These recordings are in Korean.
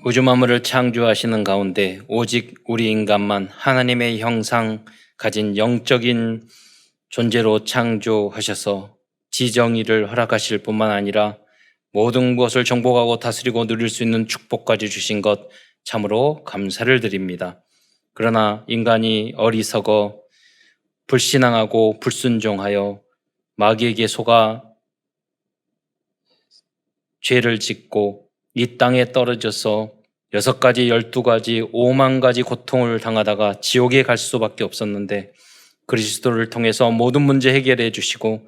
우주 만물을 창조하시는 가운데 오직 우리 인간만 하나님의 형상 가진 영적인 존재로 창조하셔서 지정의를 허락하실 뿐만 아니라 모든 것을 정복하고 다스리고 누릴 수 있는 축복까지 주신 것 참으로 감사를 드립니다. 그러나 인간이 어리석어 불신앙하고 불순종하여 마귀에게 속아 죄를 짓고 이 땅에 떨어져서 6가지, 12가지, 5만 가지 고통을 당하다가 지옥에 갈 수밖에 없었는데 그리스도를 통해서 모든 문제 해결해 주시고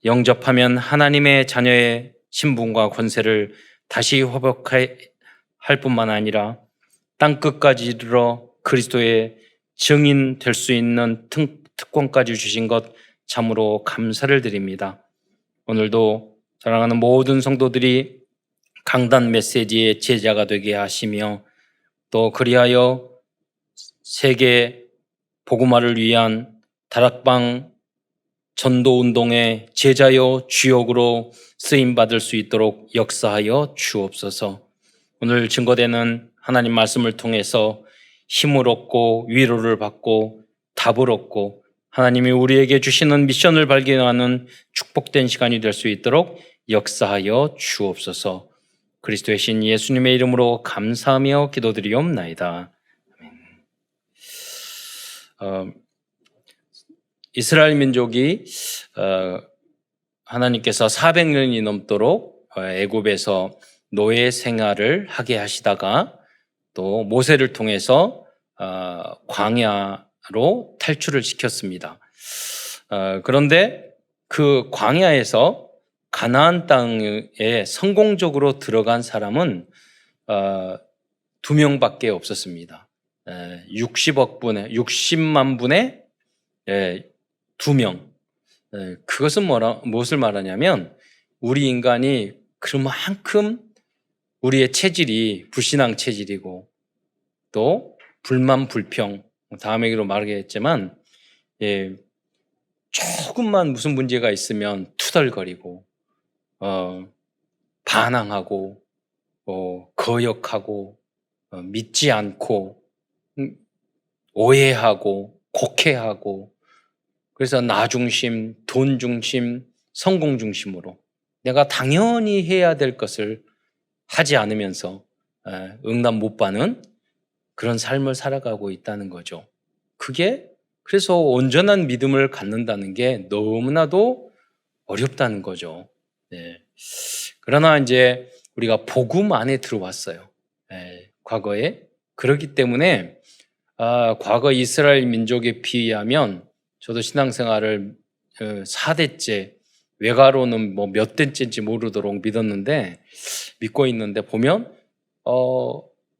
영접하면 하나님의 자녀의 신분과 권세를 다시 회복할 뿐만 아니라 땅끝까지 이르러 그리스도의 증인 될 수 있는 특권까지 주신 것 참으로 감사를 드립니다. 오늘도 사랑하는 모든 성도들이 강단 메시지의 제자가 되게 하시며 또 그리하여 세계 복음화를 위한 다락방 전도운동의 제자요 주역으로 쓰임받을 수 있도록 역사하여 주옵소서. 오늘 증거되는 하나님 말씀을 통해서 힘을 얻고 위로를 받고 답을 얻고 하나님이 우리에게 주시는 미션을 발견하는 축복된 시간이 될 수 있도록 역사하여 주옵소서. 그리스도의 신 예수님의 이름으로 감사하며 기도드리옵나이다. 이스라엘 민족이 하나님께서 400년이 넘도록 애굽에서 노예 생활을 하게 하시다가 또 모세를 통해서 광야로 탈출을 시켰습니다. 그런데 그 광야에서 가나안 땅에 성공적으로 들어간 사람은 2명밖에 없었습니다. 60만 분의 2명. 그것은 무엇을 말하냐면 우리 인간이 그만큼 우리의 체질이 불신앙 체질이고 또 불만 불평, 다음 얘기로 말하겠지만 조금만 무슨 문제가 있으면 투덜거리고 반항하고 거역하고 믿지 않고 오해하고 곡해하고 그래서 나 중심, 돈 중심, 성공 중심으로 내가 당연히 해야 될 것을 하지 않으면서 응답 못 받는 그런 삶을 살아가고 있다는 거죠. 그게 그래서 온전한 믿음을 갖는다는 게 너무나도 어렵다는 거죠. 네. 그러나 이제 우리가 복음 안에 들어왔어요. 과거에. 그렇기 때문에 과거 이스라엘 민족에 비하면 저도 신앙생활을 4대째 외가로는 뭐 몇 대째인지 모르도록 믿고 있는데 보면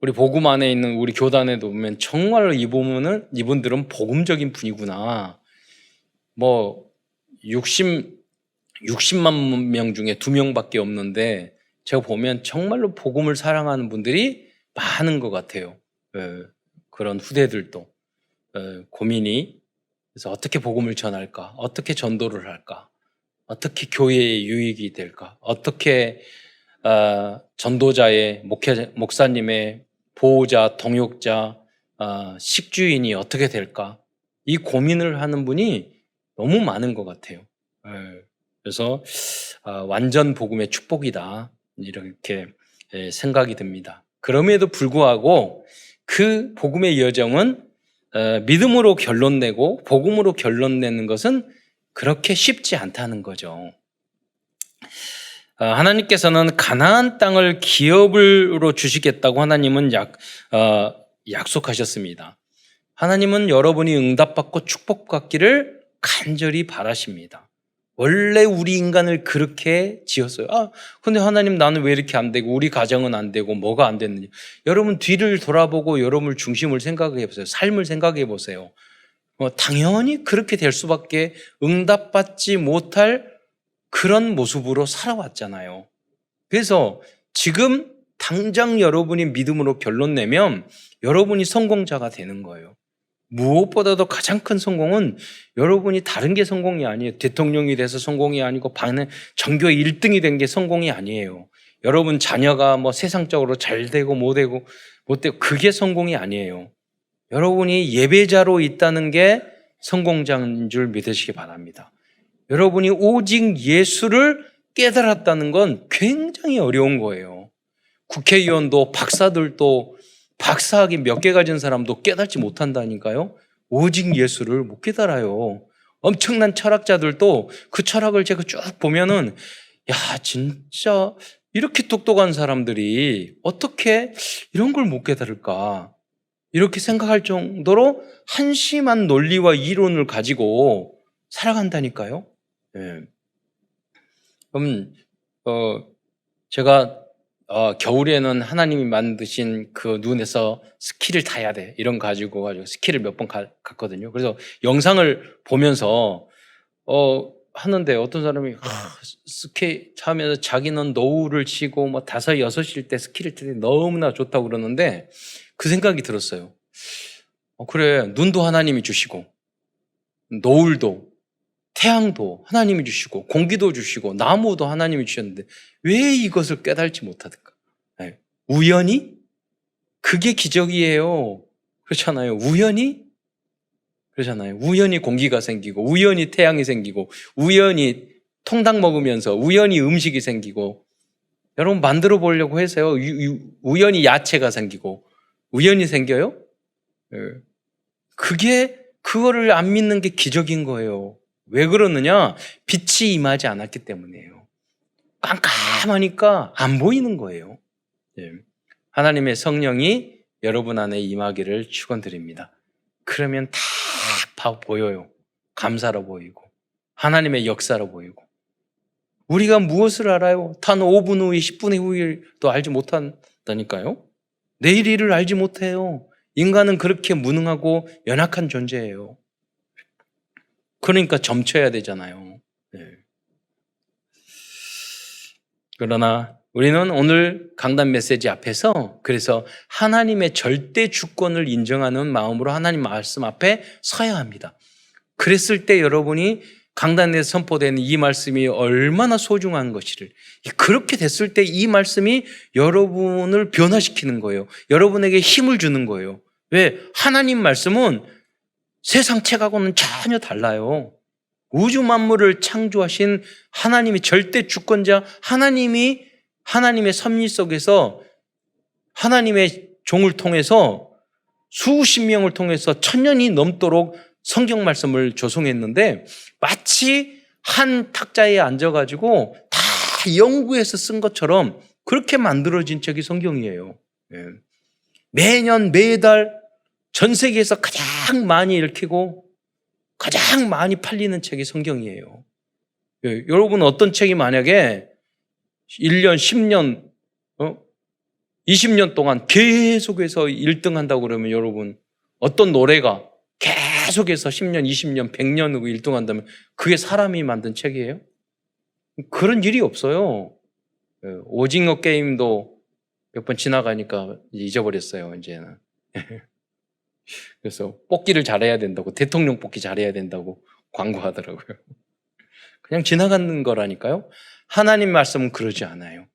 우리 복음 안에 있는 우리 교단에도 보면 정말로 이분들은 복음적인 분이구나. 뭐 60만 명 중에 2명밖에 없는데 제가 보면 정말로 복음을 사랑하는 분들이 많은 것 같아요. 그런 후대들도 고민이 그래서 어떻게 복음을 전할까? 어떻게 전도를 할까? 어떻게 교회에 유익이 될까? 어떻게 전도자의 목사님의 보호자, 동역자, 식주인이 어떻게 될까? 이 고민을 하는 분이 너무 많은 것 같아요. 그래서 완전 복음의 축복이다 이렇게 생각이 듭니다. 그럼에도 불구하고 그 복음의 여정은 믿음으로 결론내고 복음으로 결론내는 것은 그렇게 쉽지 않다는 거죠. 하나님께서는 가나안 땅을 기업으로 주시겠다고 하나님은 약속하셨습니다. 하나님은 여러분이 응답받고 축복받기를 간절히 바라십니다. 원래 우리 인간을 그렇게 지었어요. 근데 하나님 나는 왜 이렇게 안 되고 우리 가정은 안 되고 뭐가 안 됐는지. 여러분 뒤를 돌아보고 여러분 중심을 생각해 보세요. 삶을 생각해 보세요. 당연히 그렇게 될 수밖에 응답받지 못할 그런 모습으로 살아왔잖아요. 그래서 지금 당장 여러분이 믿음으로 결론 내면 여러분이 성공자가 되는 거예요. 무엇보다도 가장 큰 성공은 여러분이 다른 게 성공이 아니에요. 대통령이 돼서 성공이 아니고 전교 1등이 된 게 성공이 아니에요. 여러분 자녀가 뭐 세상적으로 잘 되고 못 되고 그게 성공이 아니에요. 여러분이 예배자로 있다는 게 성공자인 줄 믿으시기 바랍니다. 여러분이 오직 예수를 깨달았다는 건 굉장히 어려운 거예요. 국회의원도 박사들도 박사학위 몇 개 가진 사람도 깨닫지 못한다니까요. 오직 예수를 못 깨달아요. 엄청난 철학자들도 그 철학을 제가 쭉 보면은 야, 진짜 이렇게 똑똑한 사람들이 어떻게 이런 걸 못 깨달을까? 이렇게 생각할 정도로 한심한 논리와 이론을 가지고 살아간다니까요. 예. 그럼 제가 겨울에는 하나님이 만드신 그 눈에서 스키를 타야 돼. 이런 가지고 스키를 몇 번 갔거든요. 그래서 영상을 보면서 하는데 어떤 사람이 스키 타면서 자기는 노을을 치고 뭐 5, 6일 때 스키를 타는데 너무나 좋다고 그러는데 그 생각이 들었어요. 그래, 눈도 하나님이 주시고 노을도 태양도 하나님이 주시고 공기도 주시고 나무도 하나님이 주셨는데 왜 이것을 깨달지 못하든가? 네. 우연히? 그게 기적이에요. 그렇잖아요. 우연히? 그렇잖아요. 우연히 공기가 생기고 우연히 태양이 생기고 우연히 통닭 먹으면서 우연히 음식이 생기고 여러분 만들어 보려고 해서요. 우연히 야채가 생기고 우연히 생겨요? 네. 그거를 안 믿는 게 기적인 거예요. 왜 그러느냐? 빛이 임하지 않았기 때문이에요. 깜깜하니까 안 보이는 거예요. 예. 하나님의 성령이 여러분 안에 임하기를 축원드립니다. 그러면 다 보여요. 감사로 보이고 하나님의 역사로 보이고 우리가 무엇을 알아요? 단 5분 후에 10분의 후에도 알지 못한다니까요. 내일 일을 알지 못해요. 인간은 그렇게 무능하고 연약한 존재예요. 그러니까 점쳐야 되잖아요. 네. 그러나 우리는 오늘 강단 메시지 앞에서 그래서 하나님의 절대 주권을 인정하는 마음으로 하나님 말씀 앞에 서야 합니다. 그랬을 때 여러분이 강단에서 선포되는 이 말씀이 얼마나 소중한 것이를 그렇게 됐을 때 이 말씀이 여러분을 변화시키는 거예요. 여러분에게 힘을 주는 거예요. 왜? 하나님 말씀은 세상 책하고는 전혀 달라요. 우주 만물을 창조하신 하나님이 절대 주권자 하나님이 하나님의 섭리 속에서 하나님의 종을 통해서 수십 명을 통해서 1000년이 넘도록 성경 말씀을 조성했는데 마치 한 탁자에 앉아가지고 다 연구해서 쓴 것처럼 그렇게 만들어진 책이 성경이에요. 매년 매달 전 세계에서 가장 많이 읽히고 가장 많이 팔리는 책이 성경이에요. 여러분 어떤 책이 만약에 1년, 10년, 20년 동안 계속해서 1등 한다고 그러면 여러분 어떤 노래가 계속해서 10년, 20년, 100년 후에 1등 한다면 그게 사람이 만든 책이에요? 그런 일이 없어요. 오징어 게임도 몇 번 지나가니까 잊어버렸어요, 이제는. 그래서 뽑기를 잘해야 된다고, 대통령 뽑기 잘해야 된다고 광고하더라고요. 그냥 지나가는 거라니까요. 하나님 말씀은 그러지 않아요.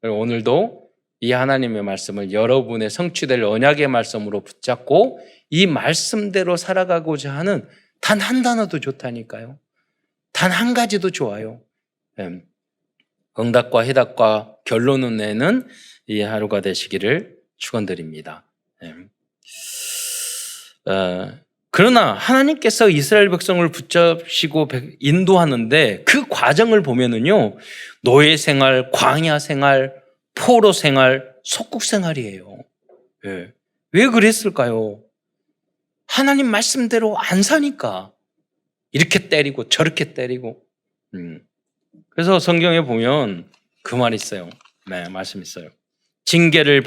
오늘도 이 하나님의 말씀을 여러분의 성취될 언약의 말씀으로 붙잡고 이 말씀대로 살아가고자 하는 단 한 단어도 좋다니까요. 단 한 가지도 좋아요. 응답과 해답과 결론을 내는 이 하루가 되시기를 축원드립니다. 그러나 하나님께서 이스라엘 백성을 붙잡으시고 인도하는데 그 과정을 보면은요, 노예 생활, 광야 생활, 포로 생활, 속국 생활이에요. 왜 그랬을까요? 하나님 말씀대로 안 사니까 이렇게 때리고 저렇게 때리고. 그래서 성경에 보면 그 말이 있어요. 네, 말씀 있어요. 징계를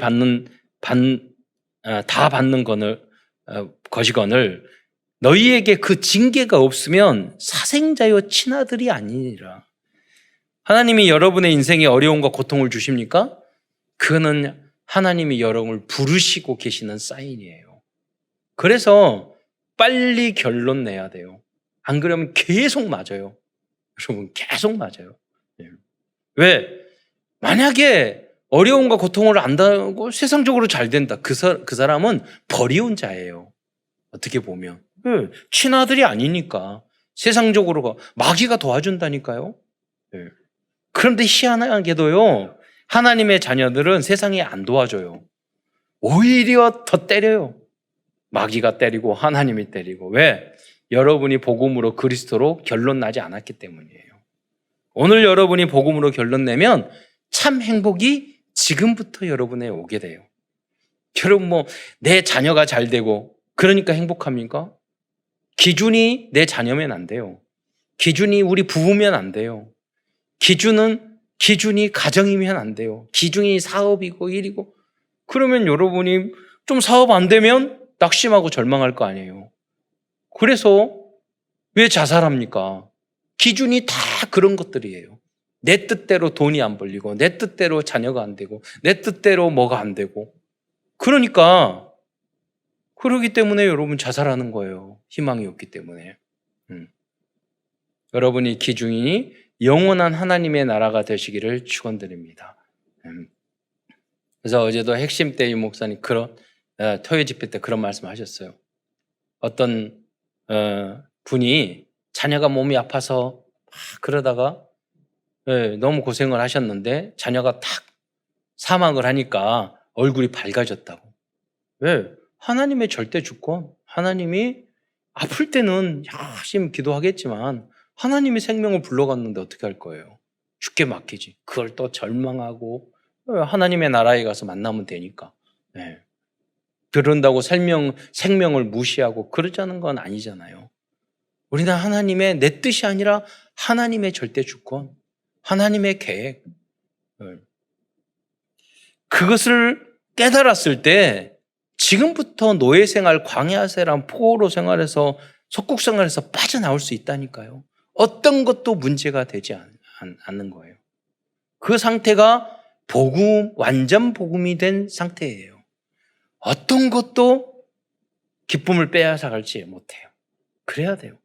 다 받는 것이거늘 너희에게 그 징계가 없으면 사생자여 친아들이 아니니라. 하나님이 여러분의 인생에 어려움과 고통을 주십니까? 그거는 하나님이 여러분을 부르시고 계시는 사인이에요. 그래서 빨리 결론 내야 돼요. 안 그러면 계속 맞아요. 여러분 계속 맞아요. 왜? 만약에 어려움과 고통을 안다고 세상적으로 잘 된다. 그 사람은 버리운 자예요. 어떻게 보면. 친아들이 아니니까. 세상적으로 마귀가 도와준다니까요. 그런데 희한하게도요. 하나님의 자녀들은 세상이 안 도와줘요. 오히려 더 때려요. 마귀가 때리고 하나님이 때리고. 왜? 여러분이 복음으로 그리스도로 결론 나지 않았기 때문이에요. 오늘 여러분이 복음으로 결론 내면 참 행복이 지금부터 여러분에 오게 돼요. 여러분 내 자녀가 잘 되고 그러니까 행복합니까? 기준이 내 자녀면 안 돼요. 기준이 우리 부부면 안 돼요. 기준이 가정이면 안 돼요. 기준이 사업이고 일이고. 그러면 여러분이 좀 사업 안 되면 낙심하고 절망할 거 아니에요. 그래서 왜 자살합니까? 기준이 다 그런 것들이에요. 내 뜻대로 돈이 안 벌리고 내 뜻대로 자녀가 안 되고 내 뜻대로 뭐가 안 되고. 그러기 때문에 여러분 자살하는 거예요. 희망이 없기 때문에. 여러분이 기준이 영원한 하나님의 나라가 되시기를 축원드립니다. 그래서 어제도 핵심 때 이 목사님 토요 집회 때 그런 말씀하셨어요. 어떤 분이 자녀가 몸이 아파서 그러다가 너무 고생을 하셨는데 자녀가 탁 사망을 하니까 얼굴이 밝아졌다고. 왜? 하나님의 절대 주권. 하나님이 아플 때는 열심히 기도하겠지만 하나님이 생명을 불러갔는데 어떻게 할 거예요? 죽게 맡기지. 그걸 또 절망하고 하나님의 나라에 가서 만나면 되니까. 그런다고 생명을 무시하고 그러자는 건 아니잖아요. 우리는 하나님의 내 뜻이 아니라 하나님의 절대 주권, 하나님의 계획. 그것을 깨달았을 때 지금부터 노예 생활, 광야 생활, 포로 생활에서 속국 생활에서 빠져나올 수 있다니까요. 어떤 것도 문제가 되지 않는 거예요. 그 상태가 완전 복음이 된 상태예요. 어떤 것도 기쁨을 빼앗아갈지 못해요. 그래야 돼요.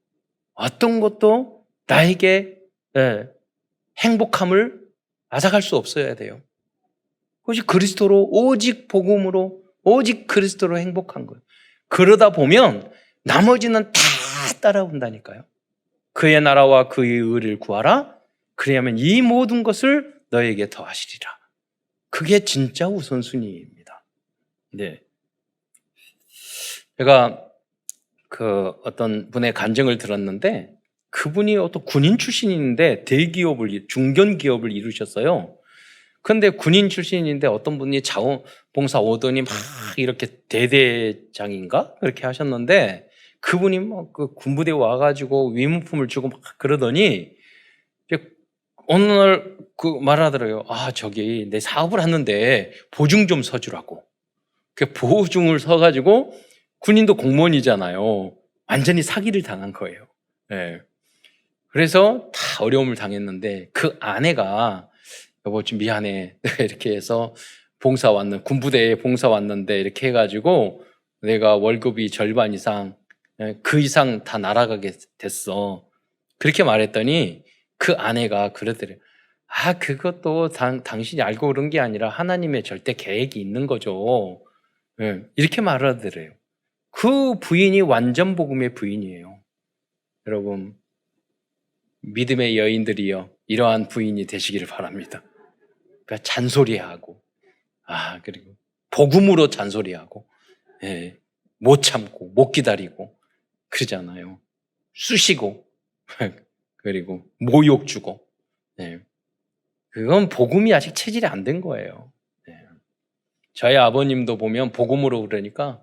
어떤 것도 나에게 행복함을 앗아갈 수 없어야 돼요. 오직 그리스도로, 오직 복음으로, 오직 그리스도로 행복한 거예요. 그러다 보면 나머지는 다 따라온다니까요. 그의 나라와 그의 의를 구하라. 그리하면 이 모든 것을 너에게 더하시리라. 그게 진짜 우선순위입니다. 네. 제가 어떤 분의 간증을 들었는데 그분이 어떤 군인 출신인데 중견 기업을 이루셨어요. 그런데 군인 출신인데 어떤 분이 자원봉사 오더니 막 이렇게 대대장인가? 그렇게 하셨는데 그분이 그 군부대에 와가지고 위문품을 주고 막 그러더니 어느 날 말하더라고요. 저기 내 사업을 하는데 보증 좀 서주라고. 그 보증을 서가지고 군인도 공무원이잖아요. 완전히 사기를 당한 거예요. 그래서 다 어려움을 당했는데 그 아내가 여보 좀 미안해. 이렇게 해서 군부대에 봉사 왔는데 이렇게 해가지고 내가 월급이 절반 이상, 그 이상 다 날아가게 됐어. 그렇게 말했더니 그 아내가 그러더래요. 그것도 당신이 알고 그런 게 아니라 하나님의 절대 계획이 있는 거죠. 이렇게 말하더래요. 그 부인이 완전 복음의 부인이에요. 여러분, 믿음의 여인들이여 이러한 부인이 되시기를 바랍니다. 그러니까 잔소리하고, 그리고 복음으로 잔소리하고, 못 참고, 못 기다리고, 그러잖아요. 쑤시고, 그리고 모욕 주고, 그건 복음이 아직 체질이 안 된 거예요. 저희 아버님도 보면 복음으로 그러니까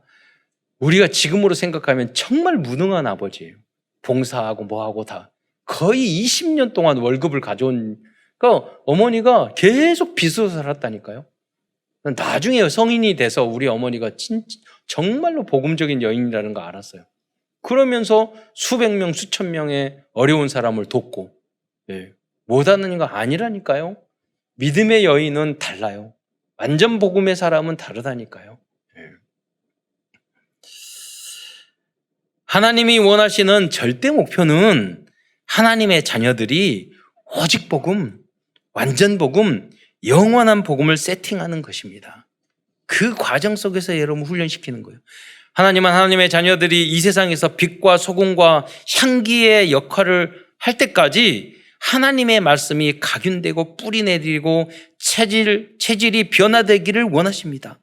우리가 지금으로 생각하면 정말 무능한 아버지예요. 봉사하고 뭐하고 다. 거의 20년 동안 월급을 가져온, 그러니까 어머니가 계속 빚으로 살았다니까요. 나중에 성인이 돼서 우리 어머니가 정말로 복음적인 여인이라는 거 알았어요. 그러면서 수백 명, 수천 명의 어려운 사람을 돕고, 못하는 거 아니라니까요. 믿음의 여인은 달라요. 완전 복음의 사람은 다르다니까요. 하나님이 원하시는 절대 목표는 하나님의 자녀들이 오직 복음, 완전 복음, 영원한 복음을 세팅하는 것입니다. 그 과정 속에서 여러분 훈련시키는 거예요. 하나님은 하나님의 자녀들이 이 세상에서 빛과 소금과 향기의 역할을 할 때까지 하나님의 말씀이 각인되고 뿌리 내리고 체질이 변화되기를 원하십니다.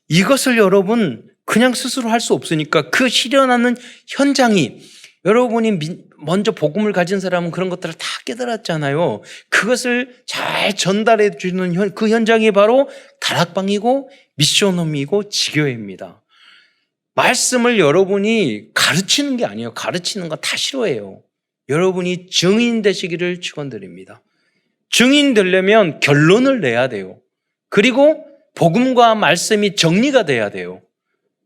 이것을 여러분 그냥 스스로 할 수 없으니까 그 실현하는 현장이, 여러분이 먼저 복음을 가진 사람은 그런 것들을 다 깨달았잖아요. 그것을 잘 전달해 주는 그 현장이 바로 다락방이고 미션홈이고 지교회입니다. 말씀을 여러분이 가르치는 게 아니에요. 가르치는 거 다 싫어해요. 여러분이 증인 되시기를 축원드립니다. 증인 되려면 결론을 내야 돼요. 그리고 복음과 말씀이 정리가 돼야 돼요.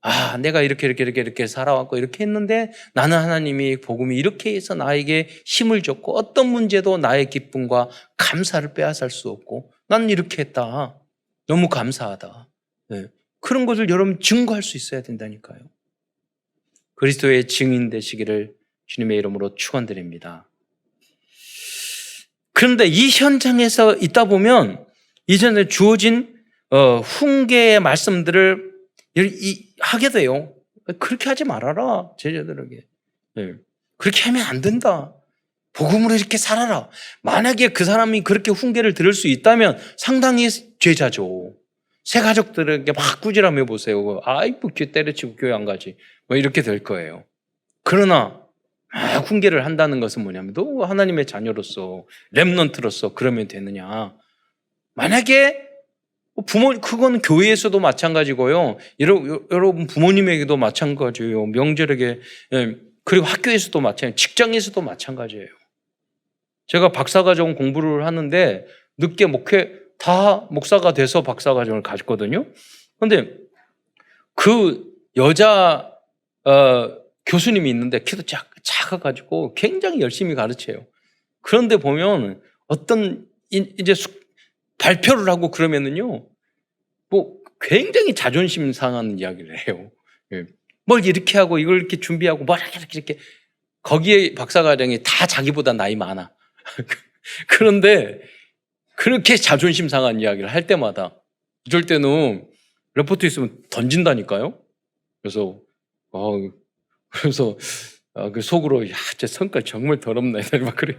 아, 내가 이렇게 살아왔고 이렇게 했는데 나는 하나님이 복음이 이렇게 해서 나에게 힘을 줬고 어떤 문제도 나의 기쁨과 감사를 빼앗을 수 없고 나는 이렇게 했다. 너무 감사하다. 네. 그런 것을 여러분 증거할 수 있어야 된다니까요. 그리스도의 증인 되시기를 주님의 이름으로 축원드립니다. 그런데 이 현장에서 있다 보면 이전에 주어진 훈계의 말씀들을 하게 돼요. 그렇게 하지 말아라, 제자들에게. 네. 그렇게 하면 안 된다. 복음으로 이렇게 살아라. 만약에 그 사람이 그렇게 훈계를 들을 수 있다면 상당히 죄자죠. 새 가족들에게 막 꾸지람해 보세요. 아이고, 때려치고 교회 안 가지. 뭐 이렇게 될 거예요. 그러나 훈계를 한다는 것은 뭐냐면 너 하나님의 자녀로서 렘넌트로서 그러면 되느냐. 만약에 그건 교회에서도 마찬가지고요. 여러분 부모님에게도 마찬가지예요. 명절에게, 그리고 학교에서도 마찬가지예요. 직장에서도 마찬가지예요. 제가 박사과정 공부를 하는데 늦게 다 목사가 돼서 박사과정을 갔거든요. 그런데 그 여자 교수님이 있는데 키도 작아가지고 굉장히 열심히 가르쳐요. 그런데 보면 이제 발표를 하고 그러면은요, 뭐 굉장히 자존심 상하는 이야기를 해요. 뭘 이렇게 하고 이걸 이렇게 준비하고 뭘 이렇게 거기에 박사과정이 다 자기보다 나이 많아. 그런데 그렇게 자존심 상한 이야기를 할 때마다 이럴 때는 레포트 있으면 던진다니까요. 그래서 그 속으로 제 성깔 정말 더럽네 막 그래.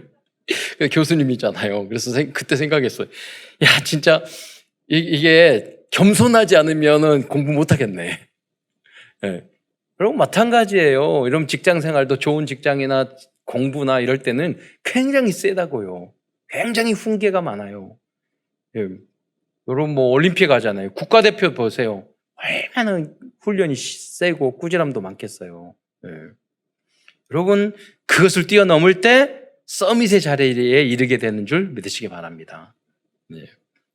교수님이잖아요. 그래서 그때 생각했어요. 야, 진짜 이게 겸손하지 않으면은 공부 못 하겠네. 네. 여러분 마찬가지예요. 여러분 직장 생활도 좋은 직장이나 공부나 이럴 때는 굉장히 세다고요. 굉장히 훈계가 많아요. 네. 여러분 뭐 올림픽 하잖아요. 국가대표 보세요. 얼마나 훈련이 세고 꾸지람도 많겠어요. 네. 여러분 그것을 뛰어넘을 때 서밋의 자리에 이르게 되는 줄 믿으시기 바랍니다. 네.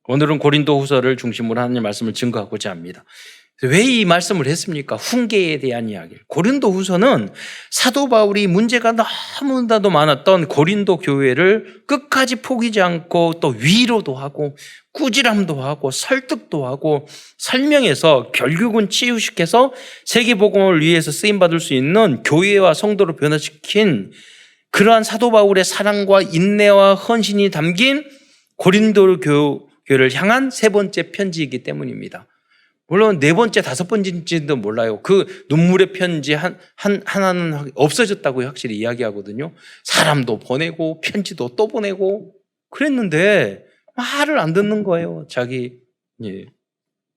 오늘은 고린도후서를 중심으로 하나님의 말씀을 증거하고자 합니다. 왜 이 말씀을 했습니까? 훈계에 대한 이야기를. 고린도후서는 사도 바울이 문제가 너무나도 많았던 고린도 교회를 끝까지 포기하지 않고 또 위로도 하고 꾸지람도 하고 설득도 하고 설명해서 결국은 치유시켜서 세계복음을 위해서 쓰임받을 수 있는 교회와 성도를 변화시킨 그러한 사도 바울의 사랑과 인내와 헌신이 담긴 고린도 교회를 향한 세 번째 편지이기 때문입니다. 물론 네 번째, 다섯 번째인지도 몰라요. 그 눈물의 편지 하나는 없어졌다고 확실히 이야기하거든요. 사람도 보내고 편지도 또 보내고 그랬는데 말을 안 듣는 거예요.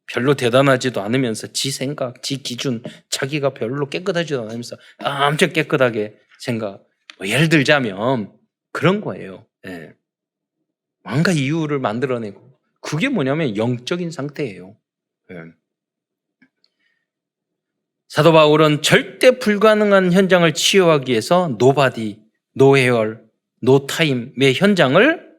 별로 대단하지도 않으면서 지 생각, 지 기준, 자기가 별로 깨끗하지도 않으면서 엄청 깨끗하게 생각. 예를 들자면 그런 거예요. 예. 뭔가 이유를 만들어내고 그게 뭐냐면 영적인 상태예요. 예. 사도 바울은 절대 불가능한 현장을 치유하기 위해서 노바디, 노헤얼, 노타임의 현장을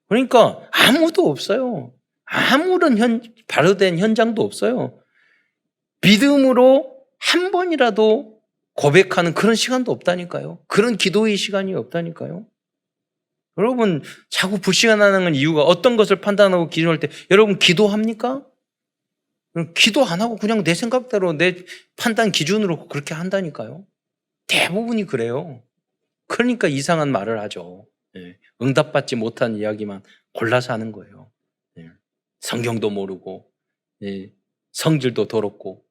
그러니까 아무도 없어요. 아무런 바로 된 현장도 없어요. 믿음으로 한 번이라도 고백하는 그런 시간도 없다니까요. 그런 기도의 시간이 없다니까요. 여러분 자꾸 불시간하는 이유가 어떤 것을 판단하고 기준할 때 여러분 기도합니까? 기도 안 하고 그냥 내 생각대로 내 판단 기준으로 그렇게 한다니까요. 대부분이 그래요. 그러니까 이상한 말을 하죠. 응답받지 못한 이야기만 골라서 하는 거예요. 성경도 모르고, 예, 성질도 더럽고,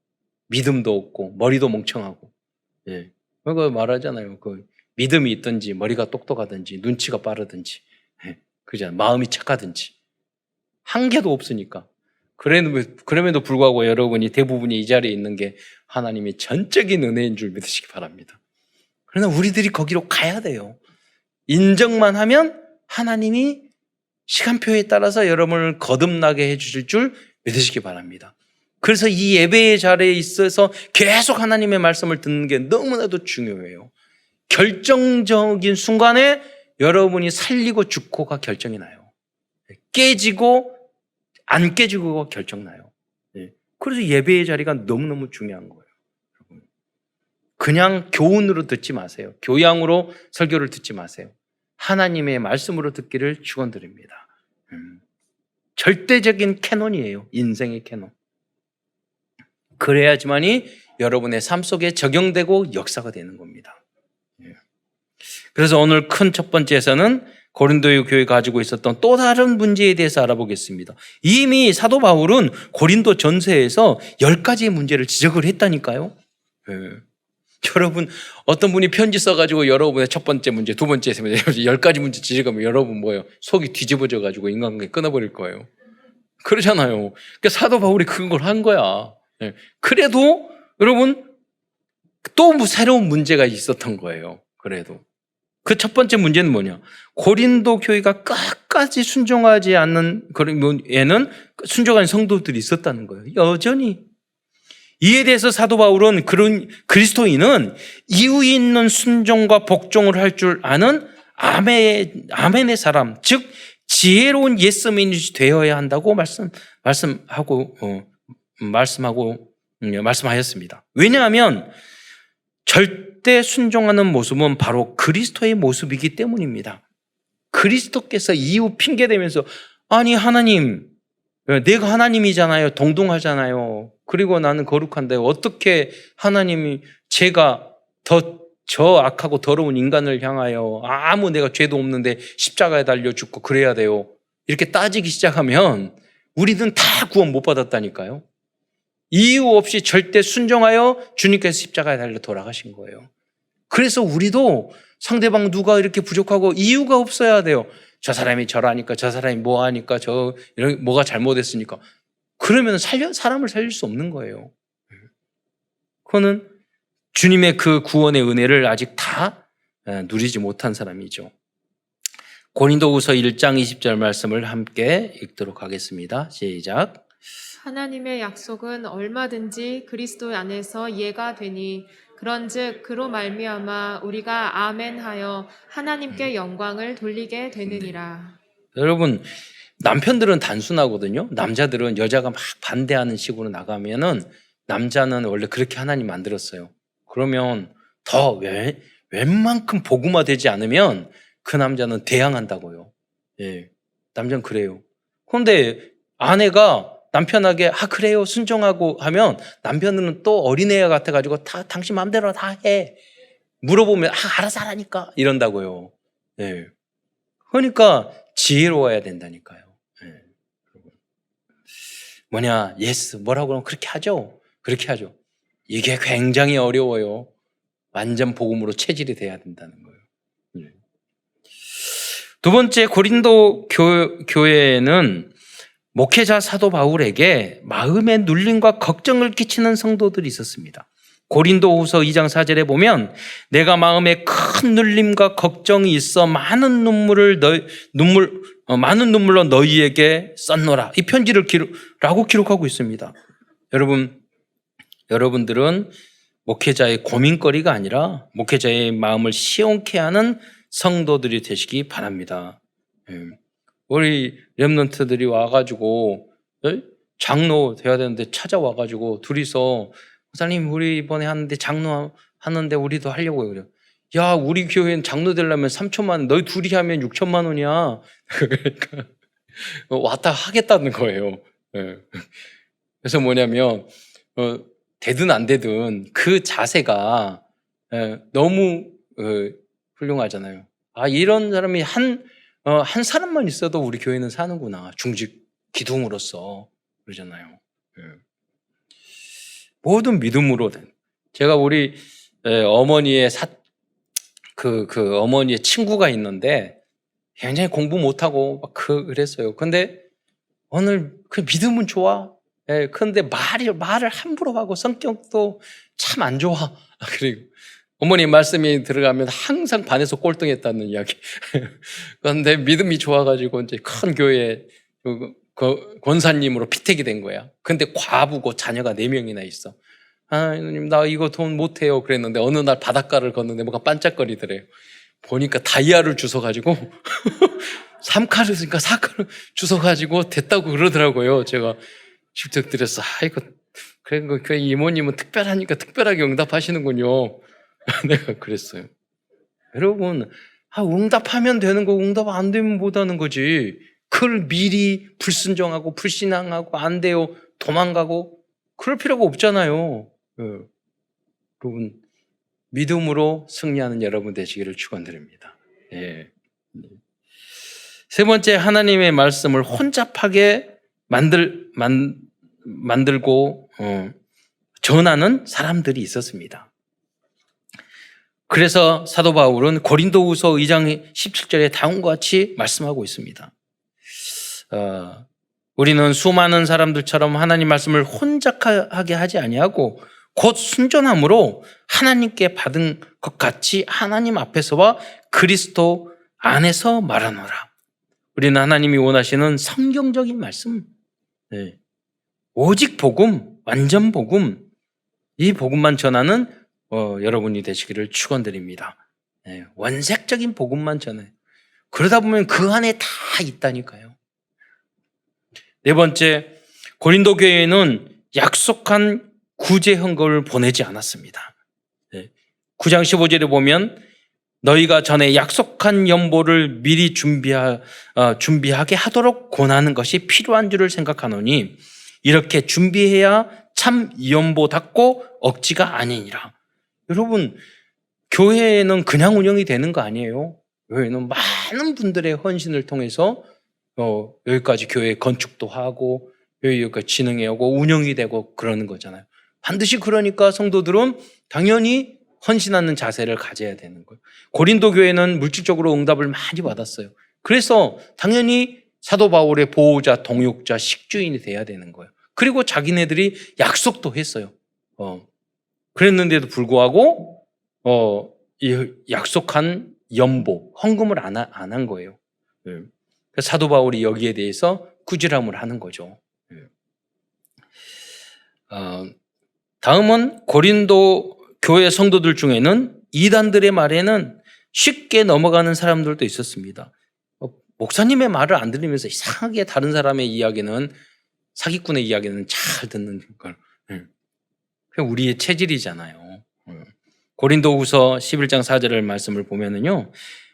믿음도 없고, 머리도 멍청하고, 예. 그거 말하잖아요. 그 믿음이 있든지, 머리가 똑똑하든지, 눈치가 빠르든지, 예. 그잖아요. 마음이 착하든지. 한 개도 없으니까. 그럼에도 불구하고 여러분이 대부분이 이 자리에 있는 게 하나님의 전적인 은혜인 줄 믿으시기 바랍니다. 그러나 우리들이 거기로 가야 돼요. 인정만 하면 하나님이 시간표에 따라서 여러분을 거듭나게 해주실 줄 믿으시기 바랍니다. 그래서 이 예배의 자리에 있어서 계속 하나님의 말씀을 듣는 게 너무나도 중요해요. 결정적인 순간에 여러분이 살리고 죽고가 결정이 나요. 깨지고 안 깨지고가 결정나요. 그래서 예배의 자리가 너무너무 중요한 거예요. 그냥 교훈으로 듣지 마세요. 교양으로 설교를 듣지 마세요. 하나님의 말씀으로 듣기를 축원드립니다. 절대적인 캐논이에요. 인생의 캐논. 그래야지만이 여러분의 삶 속에 적용되고 역사가 되는 겁니다. 그래서 오늘 큰 첫 번째에서는 고린도 교회가 가지고 있었던 또 다른 문제에 대해서 알아보겠습니다. 이미 사도 바울은 고린도 전서에서 10가지의 문제를 지적을 했다니까요. 여러분, 어떤 분이 편지 써가지고 여러분의 첫 번째 문제, 두 번째, 세 번째, 10가지 문제 지적하면 여러분 뭐예요? 속이 뒤집어져가지고 인간관계 끊어버릴 거예요. 그러잖아요. 그러니까 사도 바울이 그걸 한 거야. 그래도 여러분, 또 새로운 문제가 있었던 거예요. 그래도. 그 첫 번째 문제는 뭐냐? 고린도 교회가 끝까지 순종하지 않는 그에는 순종하는 성도들이 있었다는 거예요. 여전히. 이에 대해서 사도 바울은 그런 그리스도인은 이유 있는 순종과 복종을 할 줄 아는 아멘의 사람, 즉 지혜로운 예스맨이 되어야 한다고 말씀하였습니다. 왜냐하면 절대 순종하는 모습은 바로 그리스도의 모습이기 때문입니다. 그리스도께서 이유 핑계대면서 아니 하나님, 내가 하나님이잖아요. 동등하잖아요. 그리고 나는 거룩한데 어떻게 하나님이 제가 저 악하고 더러운 인간을 향하여 아무 내가 죄도 없는데 십자가에 달려 죽고 그래야 돼요. 이렇게 따지기 시작하면 우리는 다 구원 못 받았다니까요. 이유 없이 절대 순종하여 주님께서 십자가에 달려 돌아가신 거예요. 그래서 우리도 상대방 누가 이렇게 부족하고 이유가 없어야 돼요. 저 사람이 저라니까, 저 사람이 뭐 하니까, 뭐가 잘못했으니까. 그러면 사람을 살릴 수 없는 거예요. 그거는 주님의 그 구원의 은혜를 아직 다 누리지 못한 사람이죠. 고린도후서 1장 20절 말씀을 함께 읽도록 하겠습니다. 시작. 하나님의 약속은 얼마든지 그리스도 안에서 예가 되니 그런즉 그로 말미암아 우리가 아멘하여 하나님께 영광을 돌리게 되느니라. 여러분, 남편들은 단순하거든요. 남자들은 여자가 막 반대하는 식으로 나가면은 남자는 원래 그렇게 하나님 만들었어요. 그러면 더 웬만큼 복음화 되지 않으면 그 남자는 대항한다고요. 예, 남자는 그래요. 그런데 아내가 남편에게 그래요 순종하고 하면 남편은 또 어린애 같아가지고 다 당신 마음대로 다 해. 물어보면 알아서 하라니까 이런다고요. 예. 그러니까 지혜로워야 된다니까요. 예. 뭐냐, 예스 뭐라고 하면 그렇게 하죠. 그렇게 하죠. 이게 굉장히 어려워요. 완전 복음으로 체질이 돼야 된다는 거예요. 예. 두 번째, 고린도 교회에는 목회자 사도 바울에게 마음의 눌림과 걱정을 끼치는 성도들이 있었습니다. 고린도후서 2장 4절에 보면 내가 마음에 큰 눌림과 걱정이 있어 많은 눈물로 너희에게 썼노라. 이 편지를 기록하고 있습니다. 여러분들은 목회자의 고민거리가 아니라 목회자의 마음을 시원케 하는 성도들이 되시기 바랍니다. 우리 렘넌트들이 와가지고 장로 돼야 되는데 찾아와가지고 둘이서 목사님 우리 이번에 하는데 장로 하는데 우리도 하려고요. 그래요. 야, 우리 교회는 장로 되려면 3천만 원, 너희 둘이 하면 6천만 원이야. 그러니까 왔다 하겠다는 거예요. 그래서 뭐냐면 되든 안 되든 그 자세가 너무 훌륭하잖아요. 이런 사람이 한 사람만 있어도 우리 교회는 사는구나. 중직 기둥으로서 그러잖아요. 예. 모든 믿음으로 된. 제가 우리 어머니의 어머니의 친구가 있는데 굉장히 공부 못하고 막 그랬어요. 근데 오늘 그 믿음은 좋아. 예, 그런데 말을 함부로 하고 성격도 참 안 좋아. 그리고 어머니 말씀이 들어가면 항상 반에서 꼴등했다는 이야기. 그런데 믿음이 좋아가지고 이제 큰 교회 권사님으로 피택이 된 거야. 근데 과부고 자녀가 4명이나 있어. 하나님, 나 이거 돈 못해요. 그랬는데 어느 날 바닷가를 걷는데 뭐가 반짝거리더래요. 보니까 다이아를 주워가지고 3카르니까 4카르 주워가지고 됐다고 그러더라고요. 제가 직접 드렸어. 이거 그 이모님은 특별하니까 특별하게 응답하시는군요. 내가 그랬어요. 여러분, 응답하면 되는 거 응답 안 되면 못 하는 거지. 그걸 미리 불순종하고 불신앙하고 안 돼요 도망가고 그럴 필요가 없잖아요. 여러분, 믿음으로 승리하는 여러분 되시기를 축원드립니다. 예. 세 번째, 하나님의 말씀을 혼잡하게 만들고 전하는 사람들이 있었습니다. 그래서 사도 바울은 고린도후서 2장 17절에 다음과 같이 말씀하고 있습니다. 우리는 수많은 사람들처럼 하나님 말씀을 혼잡하게 하지 아니하고 곧 순전함으로 하나님께 받은 것 같이 하나님 앞에서와 그리스도 안에서 말하노라. 우리는 하나님이 원하시는 성경적인 말씀, 오직 복음, 완전 복음, 이 복음만 전하는 여러분이 되시기를 축원드립니다. 원색적인 복음만 전해요. 그러다 보면 그 안에 다 있다니까요. 네 번째, 고린도 교회는 약속한 구제 헌금을 보내지 않았습니다. 9장 15절에 보면 너희가 전에 약속한 연보를 미리 준비하게 하도록 권하는 것이 필요한 줄을 생각하노니 이렇게 준비해야 참 연보답고 억지가 아니니라. 여러분, 교회는 그냥 운영이 되는 거 아니에요. 교회는 많은 분들의 헌신을 통해서 여기까지 교회 건축도 하고 여기까지 진흥해 오고 운영이 되고 그러는 거잖아요. 반드시 그러니까 성도들은 당연히 헌신하는 자세를 가져야 되는 거예요. 고린도 교회는 물질적으로 응답을 많이 받았어요. 그래서 당연히 사도 바울의 보호자, 동역자, 식주인이 돼야 되는 거예요. 그리고 자기네들이 약속도 했어요. 그랬는데도 불구하고 이 약속한 연보, 헌금을 안 한 거예요. 사도 바울이 여기에 대해서 꾸지람을 하는 거죠. 다음은 고린도 교회 성도들 중에는 이단들의 말에는 쉽게 넘어가는 사람들도 있었습니다. 목사님의 말을 안 들으면서 이상하게 다른 사람의 이야기는, 사기꾼의 이야기는 잘 듣는 걸. 그게 우리의 체질이잖아요. 고린도후서 11장 4절의 말씀을 보면은요,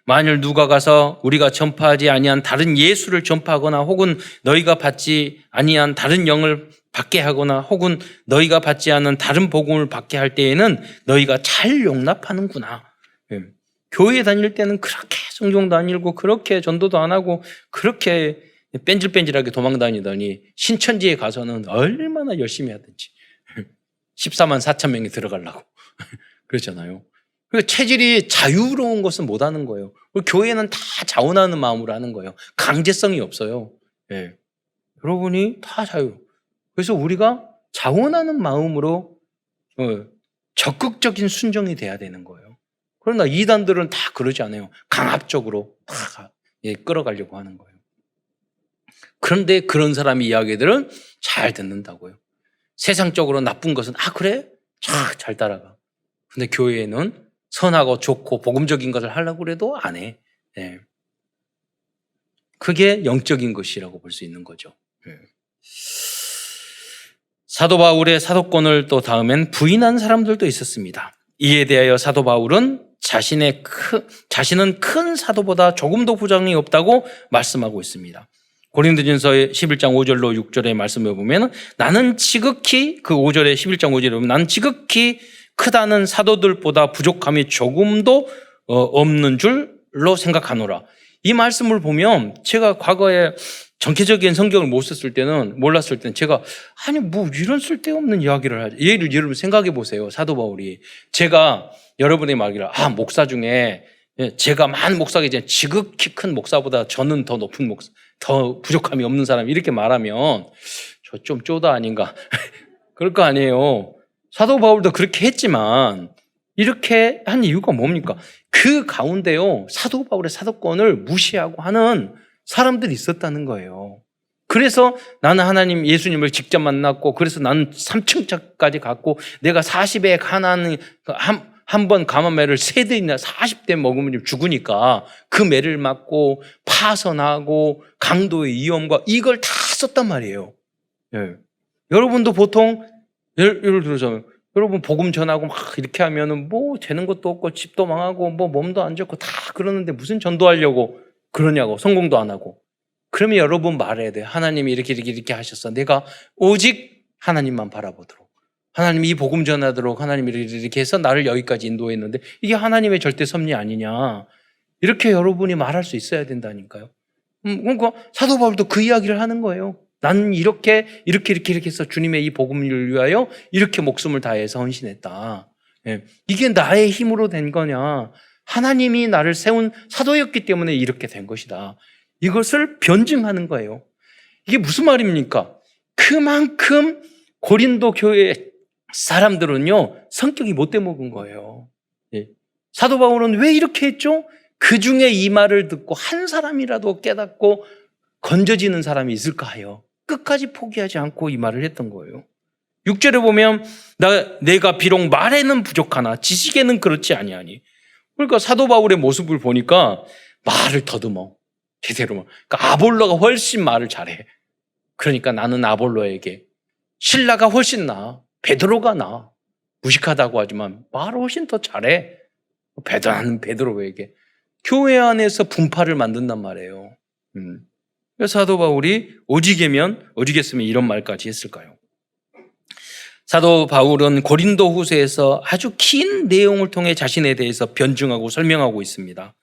만일 누가 가서 우리가 전파하지 아니한 다른 예수를 전파하거나 혹은 너희가 받지 아니한 다른 영을 받게 하거나 혹은 너희가 받지 않은 다른 복음을 받게 할 때에는 너희가 잘 용납하는구나. 교회 다닐 때는 그렇게 성경도 안 읽고 그렇게 전도도 안 하고 그렇게 뺀질뺀질하게 도망다니더니 신천지에 가서는 얼마나 열심히 하든지 14만 4천 명이 들어가려고 그렇잖아요. 그러니까 체질이 자유로운 것은 못 하는 거예요. 교회는 다 자원하는 마음으로 하는 거예요. 강제성이 없어요. 여러분이 다 자유. 그래서 우리가 자원하는 마음으로 적극적인 순종이 돼야 되는 거예요. 그러나 이단들은 다 그러지 않아요. 강압적으로 다 끌어가려고 하는 거예요. 그런데 그런 사람의 이야기들은 잘 듣는다고요. 세상적으로 나쁜 것은 그래? 잘 따라가. 근데 교회에는 선하고 좋고 복음적인 것을 하려고 해도 안 해. 그게 영적인 것이라고 볼 수 있는 거죠. 사도 바울의 사도권을 또 다음엔 부인한 사람들도 있었습니다. 이에 대하여 사도 바울은 자신은 큰 사도보다 조금도 부장이 없다고 말씀하고 있습니다. 고린도전서 11장 5절로 6절의 말씀을 보면 나는 지극히, 그 5절에 11장 5절에 보면 나는 지극히 크다는 사도들보다 부족함이 조금도 없는 줄로 생각하노라. 이 말씀을 보면 제가 과거에 정체적인 성경을 몰랐을 때는 제가 아니 뭐 이런 쓸데없는 이야기를 하지. 예를 여러분 생각해 보세요. 사도 바울이 제가 여러분의 말기를 목사 중에 제가 많은 목사가 이제 지극히 큰 목사보다 저는 더 높은 목사, 더 부족함이 없는 사람 이렇게 말하면 저 좀 쪼다 아닌가? 그럴 거 아니에요. 사도 바울도 그렇게 했지만 이렇게 한 이유가 뭡니까? 그 가운데요 사도 바울의 사도권을 무시하고 하는 사람들이 있었다는 거예요. 그래서 나는 하나님 예수님을 직접 만났고 그래서 나는 3층까지 갔고 내가 40에 가난 한 번 감암매를 3대이나 40대 먹으면 죽으니까 그 매를 맞고 파선하고 강도의 위험과 이걸 다 썼단 말이에요. 예. 여러분도 보통 예를 들어서 여러분 복음 전하고 막 이렇게 하면은 뭐 되는 것도 없고 집도 망하고 뭐 몸도 안 좋고 다 그러는데 무슨 전도하려고 그러냐고 성공도 안 하고 그러면 여러분 말해야 돼요. 하나님이 이렇게 하셨어. 내가 오직 하나님만 바라보도록 하나님이 이 복음 전하도록 하나님이 이렇게 해서 나를 여기까지 인도했는데 이게 하나님의 절대 섭리 아니냐 이렇게 여러분이 말할 수 있어야 된다니까요. 그러니까 사도 바울도 그 이야기를 하는 거예요. 나는 이렇게 해서 주님의 이 복음을 위하여 이렇게 목숨을 다해서 헌신했다. 예. 이게 나의 힘으로 된 거냐? 하나님이 나를 세운 사도였기 때문에 이렇게 된 것이다. 이것을 변증하는 거예요. 이게 무슨 말입니까? 그만큼 고린도 교회 사람들은요 성격이 못돼 먹은 거예요. 예. 사도 바울은 왜 이렇게 했죠? 그 중에 이 말을 듣고 한 사람이라도 깨닫고 건져지는 사람이 있을까 하여 끝까지 포기하지 않고 이 말을 했던 거예요. 6절에 보면 내가 비록 말에는 부족하나 지식에는 그렇지 아니하니. 그러니까 사도 바울의 모습을 보니까 말을 더듬어. 제대로. 그러니까 아볼로가 훨씬 말을 잘해. 그러니까 나는 아볼로에게 신라가 훨씬 나아. 베드로가 나아. 무식하다고 하지만 말을 훨씬 더 잘해. 베드로에게. 교회 안에서 분파를 만든단 말이에요. 그래서 사도 바울이 오직했으면 이런 말까지 했을까요? 사도 바울은 고린도 후서에서 아주 긴 내용을 통해 자신에 대해서 변증하고 설명하고 있습니다.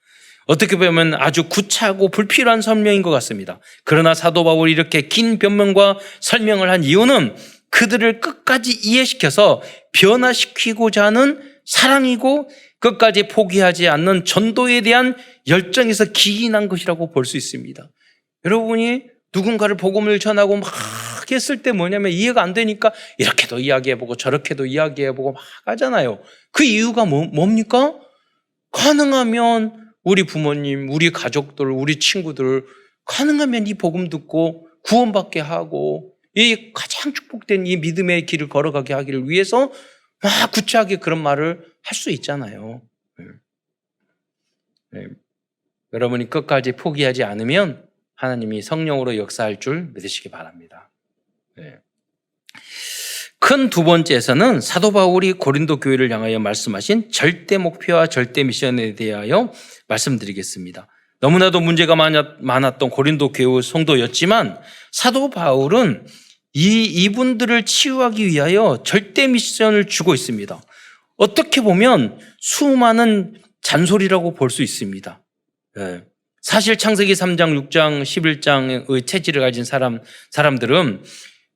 어떻게 보면 아주 구차하고 불필요한 설명인 것 같습니다. 그러나 사도 바울이 이렇게 긴 변명과 설명을 한 이유는 그들을 끝까지 이해시켜서 변화시키고자 하는 사랑이고 끝까지 포기하지 않는 전도에 대한 열정에서 기인한 것이라고 볼 수 있습니다. 여러분이 누군가를 복음을 전하고 막 했을 때 뭐냐면 이해가 안 되니까 이렇게도 이야기해보고 저렇게도 이야기해보고 막 하잖아요. 그 이유가 뭡니까? 가능하면 우리 부모님, 우리 가족들, 우리 친구들 가능하면 이 복음 듣고 구원받게 하고 이 가장 축복된 이 믿음의 길을 걸어가게 하기를 위해서 막 구차하게 그런 말을 할 수 있잖아요. 네. 여러분이 끝까지 포기하지 않으면 하나님이 성령으로 역사할 줄 믿으시기 바랍니다. 네. 큰 두 번째에서는 사도 바울이 고린도 교회를 향하여 말씀하신 절대 목표와 절대 미션에 대하여 말씀드리겠습니다. 너무나도 문제가 많았던 고린도 교회 성도였지만 사도 바울은 이분들을 치유하기 위하여 절대 미션을 주고 있습니다. 어떻게 보면 수많은 잔소리라고 볼 수 있습니다. 네. 사실 창세기 3장, 6장, 11장의 체질을 가진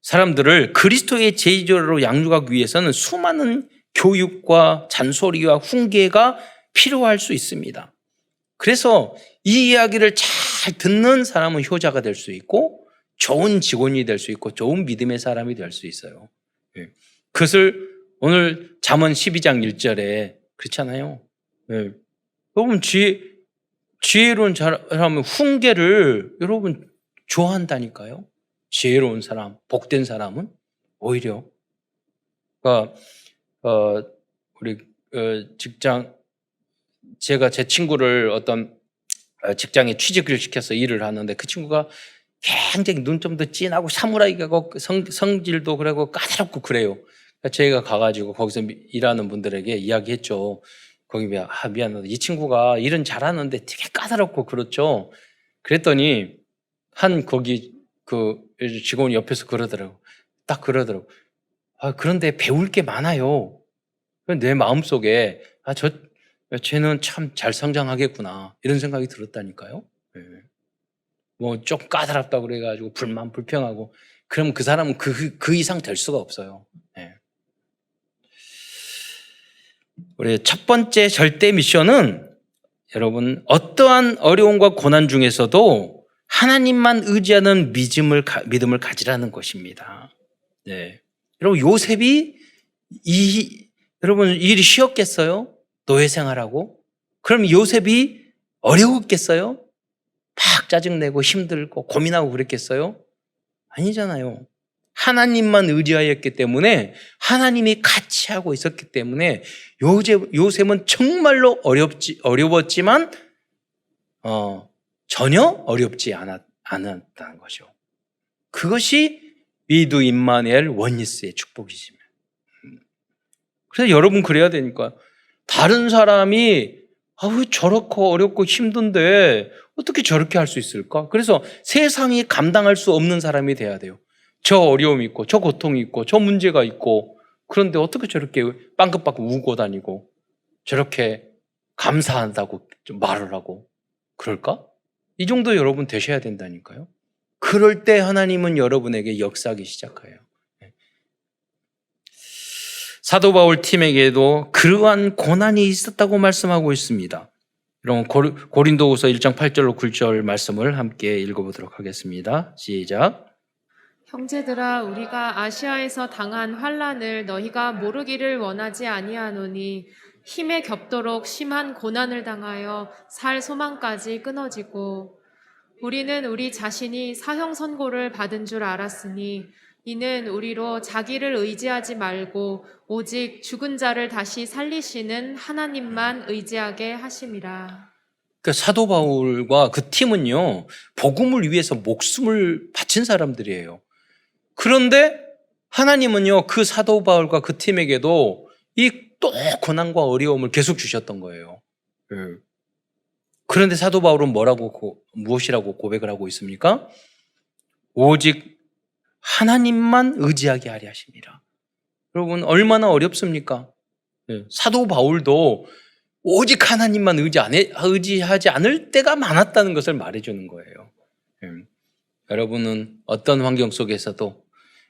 사람들을 그리스도의 제자로 양육하기 위해서는 수많은 교육과 잔소리와 훈계가 필요할 수 있습니다. 그래서 이 이야기를 잘 듣는 사람은 효자가 될 수 있고 좋은 직원이 될 수 있고 좋은 믿음의 사람이 될 수 있어요. 그것을 오늘 잠언 12장 1절에 그렇잖아요. 여러분 지혜로운 사람은 훈계를 여러분 좋아한다니까요. 지혜로운 사람, 복된 사람은 오히려 그러니까 우리 제가 제 친구를 어떤 직장에 취직을 시켜서 일을 하는데 그 친구가 굉장히 눈점도 진하고 사무라이고 성질도 그러고 까다롭고 그래요. 저희가 가가지고 거기서 일하는 분들에게 이야기했죠. 거기 미안하다. 이 친구가 일은 잘하는데 되게 까다롭고 그렇죠. 그랬더니 거기 그 직원이 옆에서 그러더라고. 딱 그러더라고. 그런데 배울 게 많아요. 내 마음속에 쟤는 참 잘 성장하겠구나 이런 생각이 들었다니까요. 네. 뭐 좀 까다롭다고 그래가지고 불만 불평하고 그럼 그 사람은 그 이상 될 수가 없어요. 예. 우리 첫 번째 절대 미션은 여러분 어떠한 어려움과 고난 중에서도 하나님만 의지하는 믿음을 가지라는 것입니다. 네. 여러분 요셉이 여러분 일이 쉬웠겠어요? 노예 생활하고? 그럼 요셉이 어려웠겠어요? 막 짜증내고 힘들고 고민하고 그랬겠어요? 아니잖아요. 하나님만 의지하였기 때문에 하나님이 같이 하고 있었기 때문에 요셉은 정말로 어려웠지만 전혀 어렵지 않았다는 거죠. 그것이 위드 임마누엘 원니스의 축복이지만. 그래서 여러분 그래야 되니까 다른 사람이 왜 저렇고 어렵고 힘든데 어떻게 저렇게 할 수 있을까? 그래서 세상이 감당할 수 없는 사람이 돼야 돼요. 저 어려움이 있고 저 고통이 있고 저 문제가 있고 그런데 어떻게 저렇게 빵긋빵긋 우고 다니고 저렇게 감사한다고 좀 말을 하고 그럴까? 이 정도 여러분 되셔야 된다니까요. 그럴 때 하나님은 여러분에게 역사하기 시작해요. 사도 바울 팀에게도 그러한 고난이 있었다고 말씀하고 있습니다. 여러분 고린도후서 1장 8절로 9절 말씀을 함께 읽어보도록 하겠습니다. 시작. 형제들아 우리가 아시아에서 당한 환난을 너희가 모르기를 원하지 아니하노니 힘에 겹도록 심한 고난을 당하여 살 소망까지 끊어지고 우리는 우리 자신이 사형 선고를 받은 줄 알았으니 이는 우리로 자기를 의지하지 말고 오직 죽은 자를 다시 살리시는 하나님만 의지하게 하심이라. 그러니까 사도 바울과 그 팀은요 복음을 위해서 목숨을 바친 사람들이에요. 그런데 하나님은요 그 사도 바울과 그 팀에게도 이 또 고난과 어려움을 계속 주셨던 거예요. 그런데 사도 바울은 무엇이라고 고백을 하고 있습니까? 오직 하나님만 의지하게 하려 하십니다. 여러분 얼마나 어렵습니까? 사도 바울도 오직 하나님만 의지하지 않을 때가 많았다는 것을 말해주는 거예요. 여러분은 어떤 환경 속에서도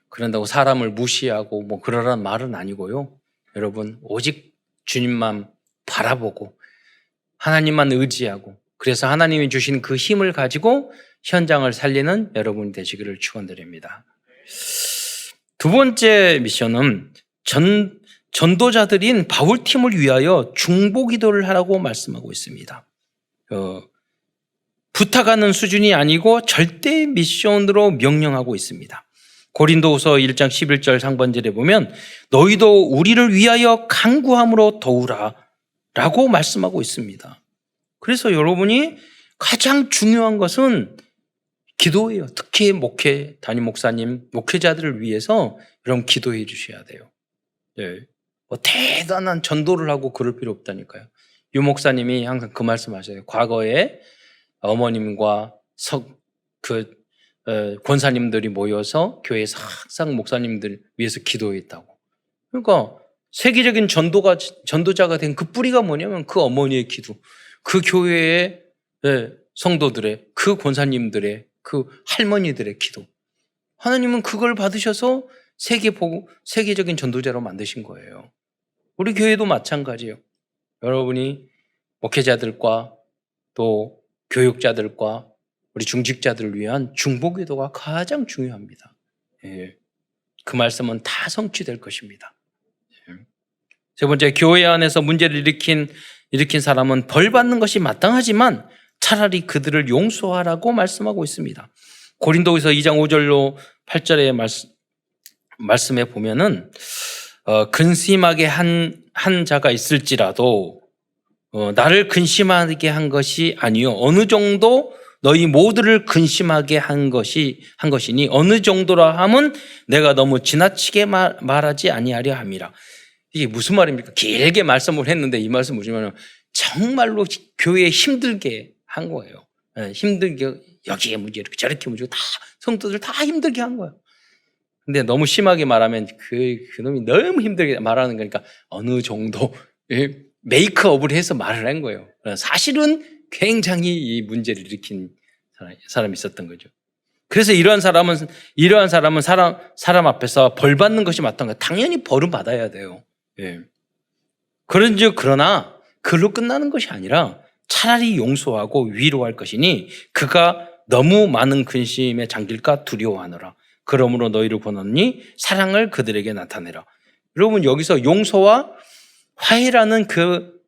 그런다고 사람을 무시하고 뭐 그러란 말은 아니고요. 여러분 오직 주님만 바라보고 하나님만 의지하고 그래서 하나님이 주신 그 힘을 가지고 현장을 살리는 여러분이 되시기를 축원드립니다. 두 번째 미션은 전도자들인 바울팀을 위하여 중보기도를 하라고 말씀하고 있습니다. 부탁하는 수준이 아니고 절대 미션으로 명령하고 있습니다. 고린도후서 1장 11절 상반절에 보면 너희도 우리를 위하여 간구함으로 도우라 라고 말씀하고 있습니다. 그래서 여러분이 가장 중요한 것은 기도예요. 특히 담임 목사님, 목회자들을 위해서 여러분 기도해 주셔야 돼요. 네. 뭐 대단한 전도를 하고 그럴 필요 없다니까요. 유 목사님이 항상 그 말씀하셔요. 과거에 어머님과 권사님들이 모여서 교회에서 항상 목사님들 위해서 기도했다고. 그러니까 세계적인 전도자가 된 그 뿌리가 뭐냐면 그 어머니의 기도, 그 교회의 성도들의, 그 권사님들의, 그 할머니들의 기도. 하나님은 그걸 받으셔서 세계적인 전도자로 만드신 거예요. 우리 교회도 마찬가지예요. 여러분이 목회자들과 또 교육자들과 우리 중직자들을 위한 중보기도가 가장 중요합니다. 그 말씀은 다 성취될 것입니다. 세 번째, 교회 안에서 문제를 일으킨 사람은 벌 받는 것이 마땅하지만 차라리 그들을 용서하라고 말씀하고 있습니다. 고린도후서 2장 5절로 8절의 말씀에 보면은 근심하게 한 자가 있을지라도 나를 근심하게 한 것이 아니요 어느 정도 너희 모두를 근심하게 한 것이니 어느 정도라 함은 내가 너무 지나치게 말하지 아니하려 함이라. 이게 무슨 말입니까? 길게 말씀을 했는데 이 말씀 보시면 정말로 교회에 힘들게 한 거예요. 힘들게 여기에 문제 이렇게 저렇게 문제 다 성도들 다 힘들게 한 거예요. 근데 너무 심하게 말하면 그놈이 너무 힘들게 말하는 거니까 어느 정도 메이크업을 해서 말을 한 거예요. 사실은 굉장히 이 문제를 일으킨 사람이 있었던 거죠. 그래서 이러한 사람은 사람 앞에서 벌 받는 것이 맞던 거예요. 당연히 벌은 받아야 돼요. 예. 그러나 그걸로 끝나는 것이 아니라 차라리 용서하고 위로할 것이니 그가 너무 많은 근심에 잠길까 두려워하노라. 그러므로 너희를 보노니 사랑을 그들에게 나타내라. 여러분 여기서 용서와 화해라는 그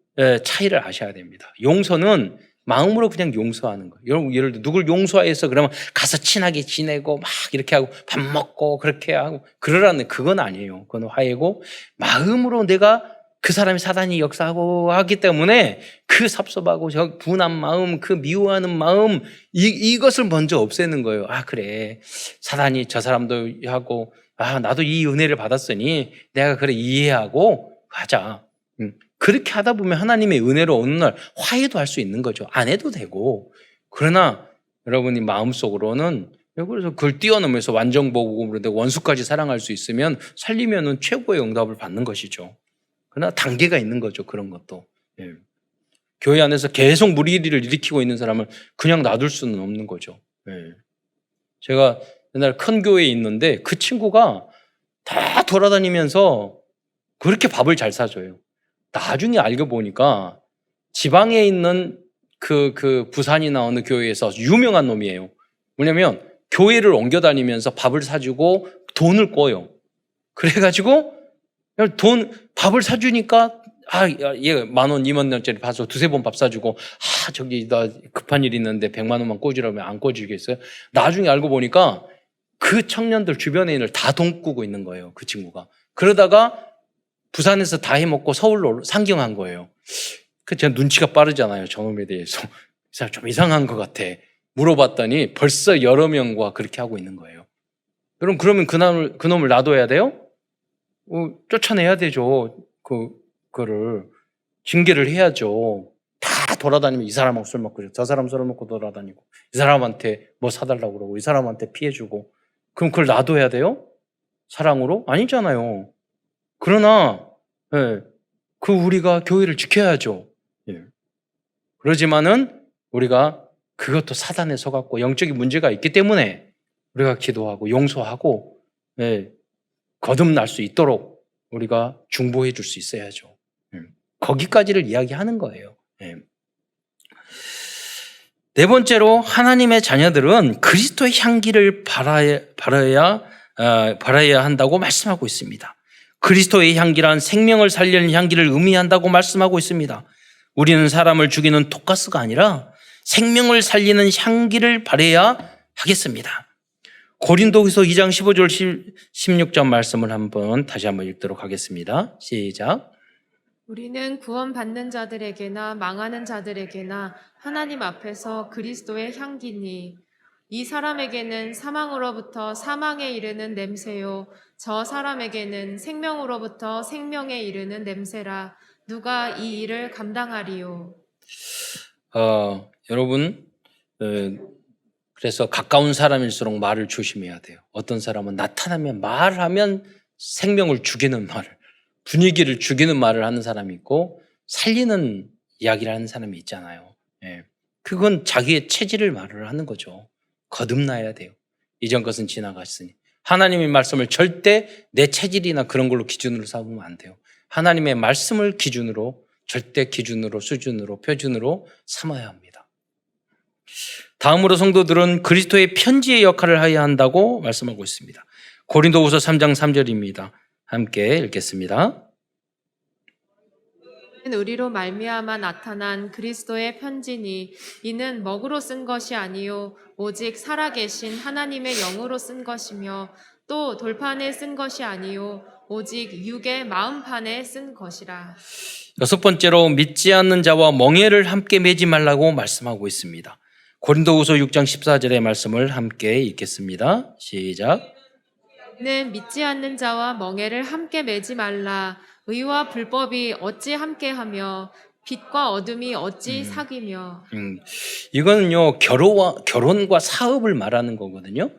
차이를 아셔야 됩니다. 용서는 마음으로 그냥 용서하는 거예요. 여러분 예를 들어 누굴 용서해서 그러면 가서 친하게 지내고 막 이렇게 하고 밥 먹고 그렇게 하고 그러라는 그건 아니에요. 그건 화해고 마음으로 내가 그 사람이 사단이 역사하고 하기 때문에 그 섭섭하고 저 분한 마음, 그 미워하는 마음 이것을 먼저 없애는 거예요. 아 그래 사단이 저 사람도 하고 아 나도 이 은혜를 받았으니 내가 그래 이해하고 하자. 그렇게 하다 보면 하나님의 은혜로 어느 날 화해도 할 수 있는 거죠. 안 해도 되고. 그러나 여러분이 마음속으로는 그래서 그걸 뛰어넘어서 완전복음으로 원수까지 사랑할 수 있으면 살리면은 최고의 응답을 받는 것이죠. 그러나 단계가 있는 거죠. 그런 것도. 예. 교회 안에서 계속 무리를 일으키고 있는 사람을 그냥 놔둘 수는 없는 거죠. 예. 제가 옛날 큰 교회에 있는데 그 친구가 다 돌아다니면서 그렇게 밥을 잘 사줘요. 나중에 알고 보니까 지방에 있는 그 부산이나 어느 교회에서 유명한 놈이에요. 왜냐면 교회를 옮겨 다니면서 밥을 사주고 돈을 꿔요. 그래가지고 밥을 사주니까 얘 10,000원, 20,000원짜리 봐서 두세 번 밥 사주고 저기 나 급한 일 있는데 100만 원만 꿔주라면 안 꿔주겠어요? 나중에 알고 보니까 그 청년들 주변에 있는 다 돈 꾸고 있는 거예요. 그 친구가. 그러다가 부산에서 다 해먹고 서울로 상경한 거예요. 제가 눈치가 빠르잖아요. 저놈에 대해서. 이 사람 좀 이상한 것 같아. 물어봤더니 벌써 여러 명과 그렇게 하고 있는 거예요. 그러면 그놈을 놔둬야 돼요? 쫓아내야 되죠. 그거를. 징계를 해야죠. 다 돌아다니면 이 사람하고 술 먹고 저 사람 술 먹고 돌아다니고 이 사람한테 뭐 사달라고 그러고 이 사람한테 피해주고 그럼 그걸 놔둬야 돼요? 사랑으로? 아니잖아요. 그러나 우리가 교회를 지켜야죠. 예. 그러지만은 우리가 그것도 사단에 속았고 영적인 문제가 있기 때문에 우리가 기도하고 용서하고 거듭날 수 있도록 우리가 중보해 줄 수 있어야죠. 거기까지를 이야기하는 거예요. 네 번째로 하나님의 자녀들은 그리스도의 향기를 바라야 한다고 말씀하고 있습니다. 그리스도의 향기란 생명을 살리는 향기를 의미한다고 말씀하고 있습니다. 우리는 사람을 죽이는 독가스가 아니라 생명을 살리는 향기를 바라야 하겠습니다. 고린도후서 2장 15절 16절 말씀을 다시 한번 읽도록 하겠습니다. 시작. 우리는 구원받는 자들에게나 망하는 자들에게나 하나님 앞에서 그리스도의 향기니 이 사람에게는 사망으로부터 사망에 이르는 냄새요 저 사람에게는 생명으로부터 생명에 이르는 냄새라. 누가 이 일을 감당하리요? 여러분 그래서 가까운 사람일수록 말을 조심해야 돼요. 어떤 사람은 나타나면 말하면 생명을 죽이는 말을 분위기를 죽이는 말을 하는 사람이 있고 살리는 이야기를 하는 사람이 있잖아요. 그건 자기의 체질을 말을 하는 거죠. 거듭나야 돼요. 이전 것은 지나갔으니. 하나님의 말씀을 절대 내 체질이나 그런 걸로 기준으로 삼으면 안 돼요. 하나님의 말씀을 기준으로 절대 기준으로 수준으로 표준으로 삼아야 합니다. 다음으로 성도들은 그리스도의 편지의 역할을 해야 한다고 말씀하고 있습니다. 고린도후서 3장 3절입니다. 함께 읽겠습니다. 우리로 말미암아 나타난 그리스도의 편지니 이는 먹으로 쓴 것이 아니요 오직 살아계신 하나님의 영으로 쓴 것이며 또 돌판에 쓴 것이 아니요 오직 육의 마음판에 쓴 것이라. 여섯 번째로 믿지 않는 자와 멍에를 함께 매지 말라고 말씀하고 있습니다. 고린도후서 6장 14절의 말씀을 함께 읽겠습니다. 시작. 는 믿지 않는 자와 멍에를 함께 매지 말라. 의와 불법이 어찌 함께하며 빛과 어둠이 어찌 사귀며. 이거는요 결혼과 사업을 말하는 거거든요.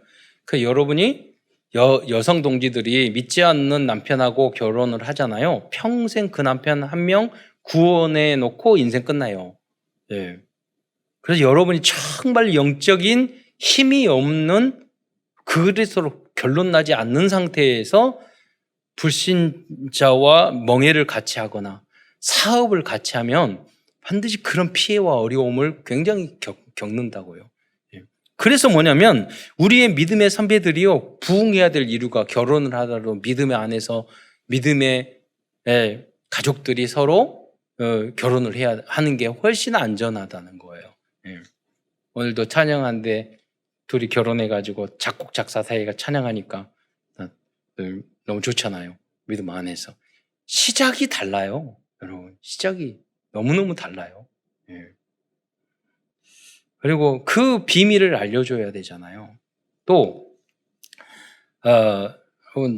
그 여러분이 여성 동지들이 믿지 않는 남편하고 결혼을 하잖아요. 평생 그 남편 한 명 구원해 놓고 인생 끝나요. 네. 그래서 여러분이 정말 영적인 힘이 없는 그리스도로 결론 나지 않는 상태에서 불신자와 멍해를 같이 하거나 사업을 같이 하면 반드시 그런 피해와 어려움을 굉장히 겪는다고요. 그래서 뭐냐면 우리의 믿음의 선배들이요, 부흥해야 될 이유가 결혼을 하더라도 믿음의 안에서 믿음의 가족들이 서로 결혼을 해야 하는 게 훨씬 안전하다는 거예요. 오늘도 찬양한데 둘이 결혼해가지고 작곡 작사 사이가 찬양하니까 너무 좋잖아요. 믿음 안에서 시작이 달라요, 여러분. 시작이 너무너무 달라요. 그리고 그 비밀을 알려줘야 되잖아요. 또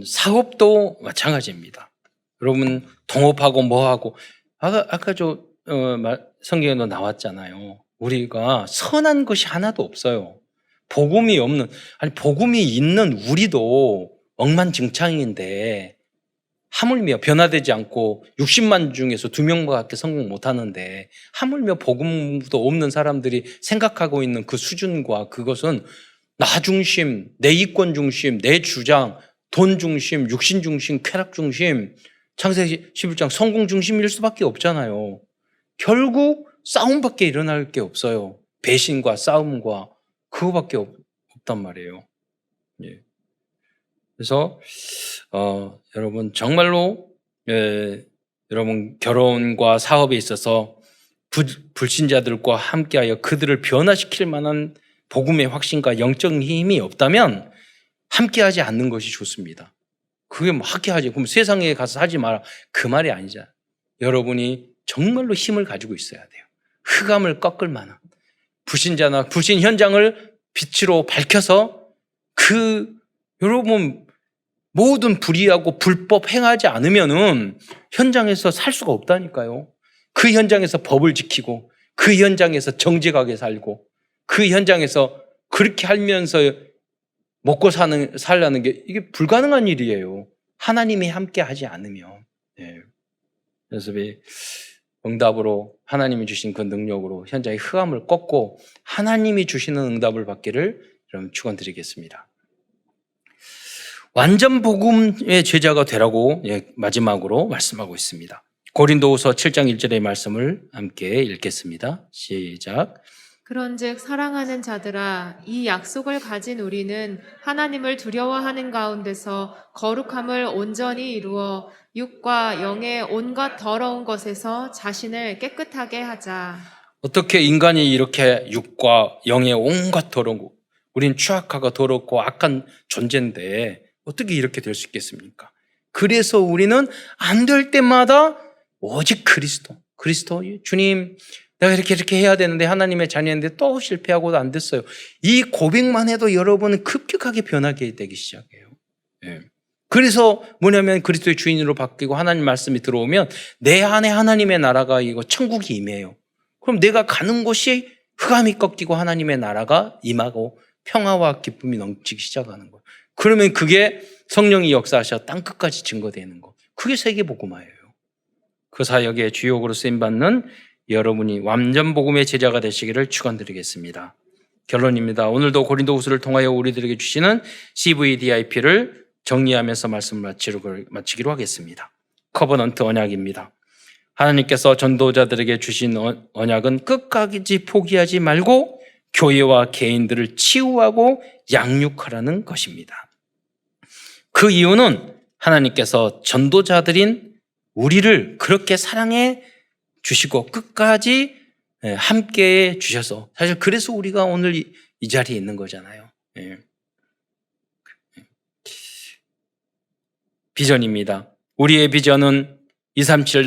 사업도 마찬가지입니다. 여러분 동업하고 뭐하고 아까 성경에도 나왔잖아요. 우리가 선한 것이 하나도 없어요. 복음이 없는, 아니 복음이 있는 우리도 억만증창인데 하물며 변화되지 않고 60만 중에서 2명밖에 성공 못하는데 하물며 복음도 없는 사람들이 생각하고 있는 그 수준과 그것은 나 중심, 내 이권 중심, 내 주장, 돈 중심, 육신 중심, 쾌락 중심, 창세기 11장 성공 중심일 수밖에 없잖아요. 결국 싸움밖에 일어날 게 없어요. 배신과 싸움과 그거밖에 없단 말이에요. 그래서 여러분 정말로 여러분 결혼과 사업에 있어서 불신자들과 함께하여 그들을 변화시킬 만한 복음의 확신과 영적 힘이 없다면 함께하지 않는 것이 좋습니다. 그게 뭐 함께하지, 그럼 세상에 가서 하지 마라, 그 말이 아니잖아요. 여러분이 정말로 힘을 가지고 있어야 돼요. 흑암을 꺾을 만한 불신자나 불신 현장을 빛으로 밝혀서 여러분 모든 불의하고 불법 행하지 않으면은 현장에서 살 수가 없다니까요. 그 현장에서 법을 지키고 그 현장에서 정직하게 살고 그 현장에서 그렇게 하면서 먹고 살라는 게 이게 불가능한 일이에요. 하나님이 함께 하지 않으면. 그래서 응답으로 하나님이 주신 그 능력으로 현장의 흑암을 꺾고 하나님이 주시는 응답을 받기를 여러분 축원드리겠습니다. 완전 복음의 제자가 되라고 마지막으로 말씀하고 있습니다. 고린도후서 7장 1절의 말씀을 함께 읽겠습니다. 시작. 그런즉 사랑하는 자들아, 이 약속을 가진 우리는 하나님을 두려워하는 가운데서 거룩함을 온전히 이루어 육과 영의 온갖 더러운 것에서 자신을 깨끗하게 하자. 어떻게 인간이 이렇게 육과 영의 온갖 더러운 거, 우린 추악하고 더럽고 악한 존재인데 어떻게 이렇게 될 수 있겠습니까? 그래서 우리는 안 될 때마다 오직 그리스도, 주님, 내가 이렇게 해야 되는데 하나님의 자녀인데 또 실패하고도 안 됐어요. 이 고백만 해도 여러분은 급격하게 변하게 되기 시작해요. 그래서 뭐냐면 그리스도의 주인으로 바뀌고 하나님 말씀이 들어오면 내 안에 하나님의 나라가 이거 천국이 임해요. 그럼 내가 가는 곳이 흑암이 꺾이고 하나님의 나라가 임하고 평화와 기쁨이 넘치기 시작하는 거예요. 그러면 그게 성령이 역사하셔 땅끝까지 증거되는 거. 그게 세계복음화예요. 그 사역의 주역으로 쓰임받는 여러분이 완전 복음의 제자가 되시기를 축원드리겠습니다. 결론입니다. 오늘도 고린도후서를 통하여 우리들에게 주시는 CVDIP를 정리하면서 말씀을 마치기로 하겠습니다. 커버넌트 언약입니다. 하나님께서 전도자들에게 주신 언약은 끝까지 포기하지 말고 교회와 개인들을 치유하고 양육하라는 것입니다. 그 이유는 하나님께서 전도자들인 우리를 그렇게 사랑해 주시고 끝까지 함께해 주셔서 사실 그래서 우리가 오늘 이 자리에 있는 거잖아요. 비전입니다. 우리의 비전은 237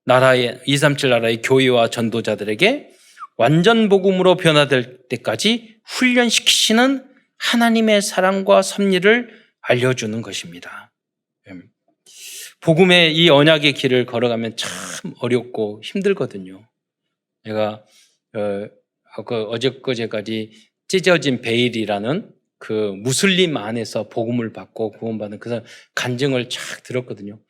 나라의 교회와 전도자들에게 완전 복음으로 변화될 때까지 훈련시키시는 하나님의 사랑과 섭리를 알려주는 것입니다. 복음의 이 언약의 길을 걸어가면 참 어렵고 힘들거든요. 제가 어제까지 찢어진 베일이라는 그 무슬림 안에서 복음을 받고 구원받은 그 간증을 쫙 들었거든요.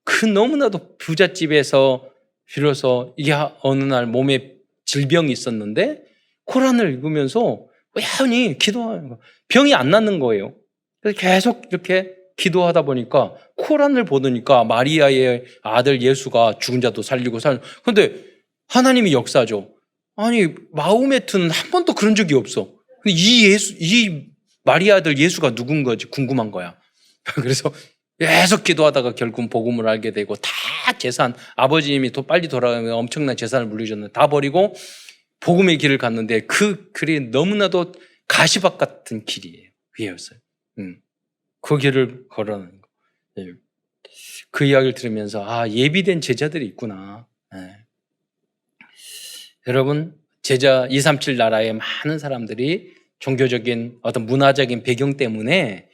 그 너무나도 부잣집에서 비로소 이게 어느 날 몸에 질병이 있었는데 코란을 읽으면서 여전히 기도하는 거. 병이 안 낫는 거예요. 그래서 계속 이렇게 기도하다 보니까 코란을 보니까 마리아의 아들 예수가 죽은 자도 살리고 근데 하나님이 역사죠. 아니 마호메트는 한 번도 그런 적이 없어. 근데 이 마리아 아들 예수가 누군 거지 궁금한 거야. 그래서 계속 기도하다가 결국 복음을 알게 되고 다 재산, 아버지님이 더 빨리 돌아가면 엄청난 재산을 물리셨는데 다 버리고 복음의 길을 갔는데 그 길이 너무나도 가시밭 같은 길이에요. 위였어요. 그 길을 걸어가는 거. 그 이야기를 들으면서 예비된 제자들이 있구나. 여러분 제자 237 나라의 많은 사람들이 종교적인 어떤 문화적인 배경 때문에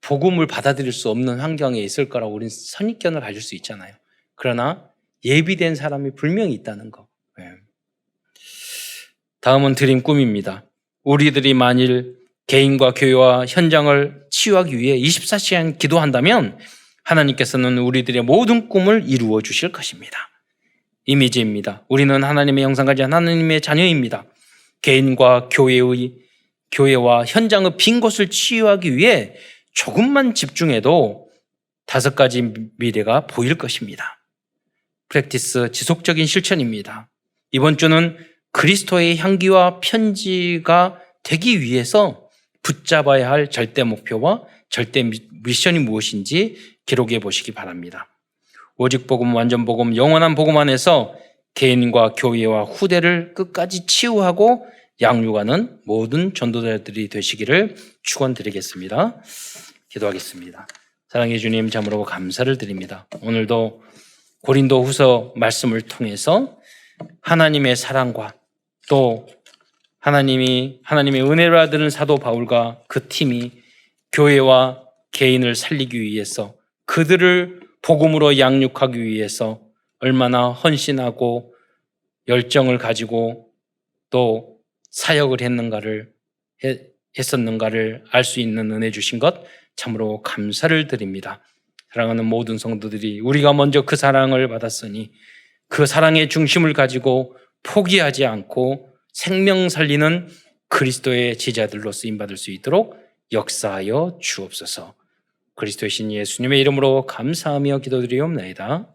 복음을 받아들일 수 없는 환경에 있을 거라고 우리는 선입견을 가질 수 있잖아요. 그러나 예비된 사람이 분명히 있다는 거. 다음은 드림 꿈입니다. 우리들이 만일 개인과 교회와 현장을 치유하기 위해 24시간 기도한다면 하나님께서는 우리들의 모든 꿈을 이루어 주실 것입니다. 이미지입니다. 우리는 하나님의 형상 가진 하나님의 자녀입니다. 개인과 교회와 현장의 빈 곳을 치유하기 위해 조금만 집중해도 5가지 미래가 보일 것입니다. 프랙티스 지속적인 실천입니다. 이번 주는 그리스도의 향기와 편지가 되기 위해서 붙잡아야 할 절대 목표와 절대 미션이 무엇인지 기록해 보시기 바랍니다. 오직 복음, 완전 복음, 영원한 복음 안에서 개인과 교회와 후대를 끝까지 치유하고 양육하는 모든 전도자들이 되시기를 축원드리겠습니다. 기도하겠습니다. 사랑해 주님, 참으로 감사를 드립니다. 오늘도 고린도 후서 말씀을 통해서 하나님의 사랑과 또 하나님의 은혜를 받은 사도 바울과 그 팀이 교회와 개인을 살리기 위해서 그들을 복음으로 양육하기 위해서 얼마나 헌신하고 열정을 가지고 또 사역을 했었는가를 알 수 있는 은혜 주신 것 참으로 감사를 드립니다. 사랑하는 모든 성도들이 우리가 먼저 그 사랑을 받았으니 그 사랑의 중심을 가지고 포기하지 않고 생명 살리는 그리스도의 제자들로 쓰임받을 수 있도록 역사하여 주옵소서. 그리스도의 신 예수님의 이름으로 감사하며 기도드리옵나이다.